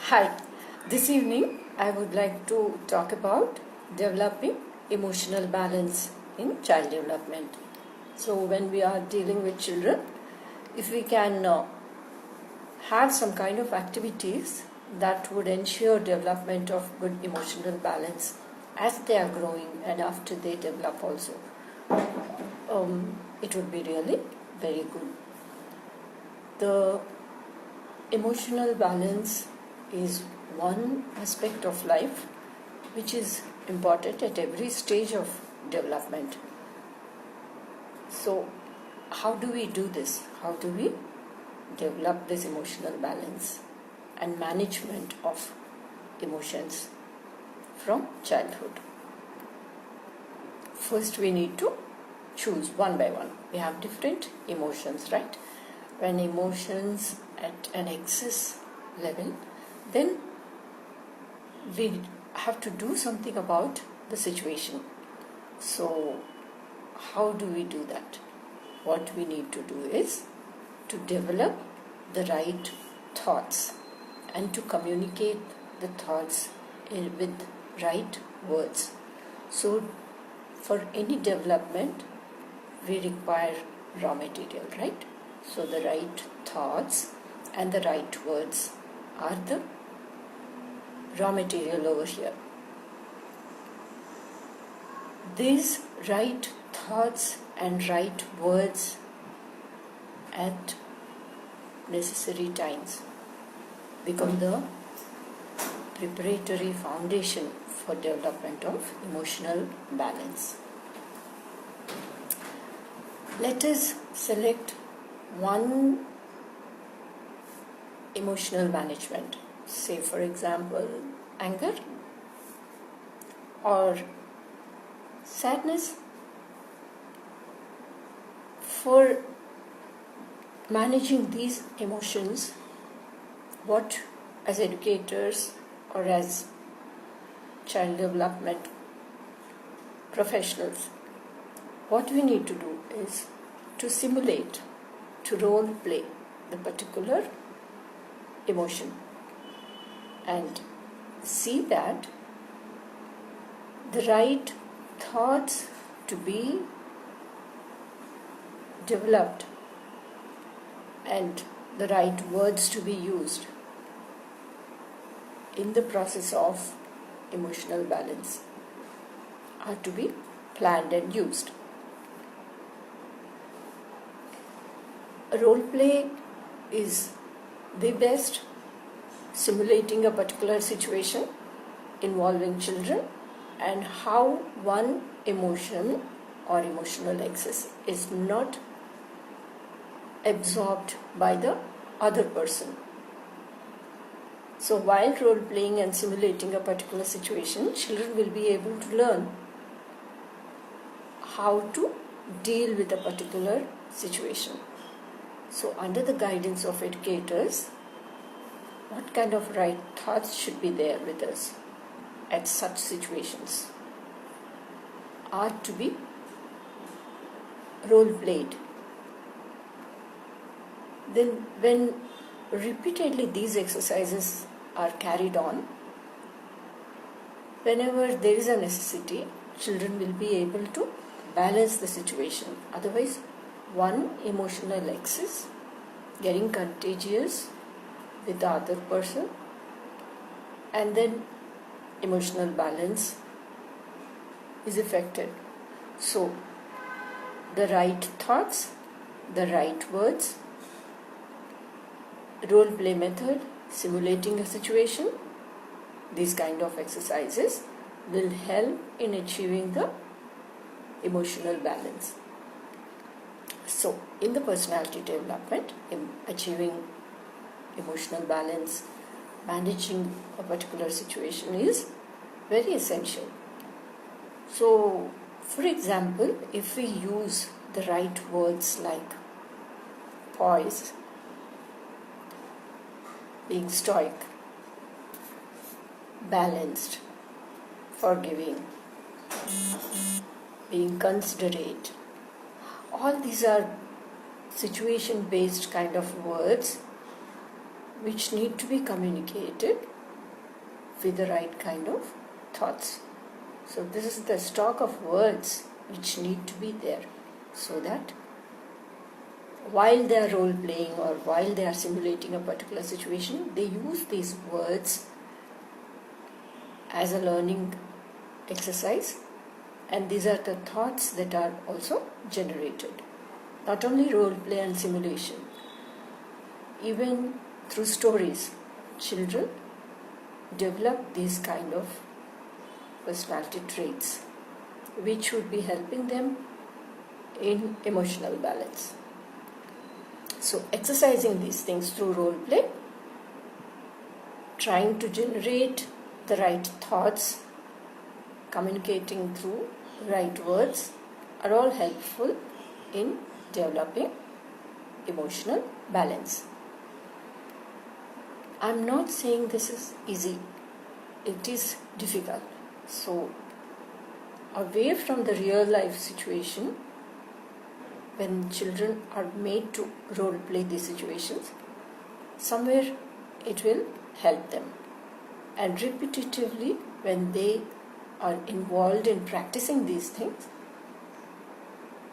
Hi, this evening I would like to talk about developing emotional balance in child development. So, when we are dealing with children, if we can have some kind of activities that would ensure development of good emotional balance as they are growing and after they develop also, it would be really very good. The emotional balance is one aspect of life which is important at every stage of development. So, how do we do this? How do we develop this emotional balance and management of emotions from childhood? First, we need to choose one by one. We have different emotions, right? When emotions at an excess level, then we have to do something about the situation. So, how do we do that? What we need to do is to develop the right thoughts and to communicate the thoughts with right words. So, for any development, we require raw material, right? So, the right thoughts and the right words are the raw material over here. These right thoughts and right words at necessary times become the preparatory foundation for development of emotional balance. Let us select one emotional management, say for example anger or sadness. For managing these emotions, what as educators or as child development professionals, what we need to do is to simulate, to role play the particular emotion and see that the right thoughts to be developed and the right words to be used in the process of emotional balance are to be planned and used. Role play is the best, simulating a particular situation involving children and how one emotion or emotional excess is not absorbed by the other person. So while role playing and simulating a particular situation, children will be able to learn how to deal with a particular situation. So under the guidance of educators, what kind of right thoughts should be there with us at such situations are to be role played. Then when repeatedly these exercises are carried on, whenever there is a necessity, children will be able to balance the situation. Otherwise, one emotional excess getting contagious with the other person, and then emotional balance is affected. So, the right thoughts, the right words, role play method, simulating a situation, these kind of exercises will help in achieving the emotional balance. So, in the personality development, in achieving emotional balance, managing a particular situation is very essential. So, for example, if we use the right words like poise, being stoic, balanced, forgiving, being considerate, all these are situation based kind of words which need to be communicated with the right kind of thoughts. So this is the stock of words which need to be there, so that while they are role playing or while they are simulating a particular situation, they use these words as a learning exercise, and these are the thoughts that are also generated. Not only role play and simulation, even through stories, children develop these kind of personality traits which would be helping them in emotional balance. So exercising these things through role play, trying to generate the right thoughts, communicating through right words are all helpful in developing emotional balance. I'm not saying this is easy. It is difficult. So away from the real life situation, when children are made to role play these situations, somewhere it will help them. And repetitively, when they are involved in practicing these things,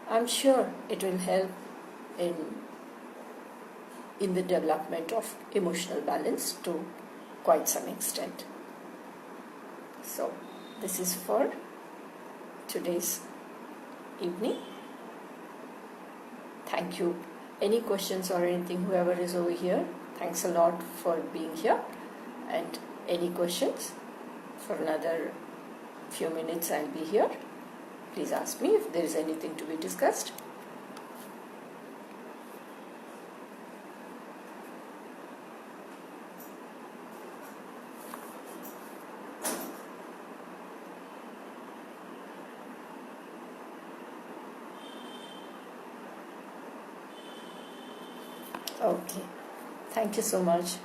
I'm sure it will help in the development of emotional balance to quite some extent. So this is for today's evening. Thank you. Any questions or anything, whoever is over here, thanks a lot for being here. And any questions, for another few minutes I'll be here. Please ask me if there is anything to be discussed. Okay. Thank you so much.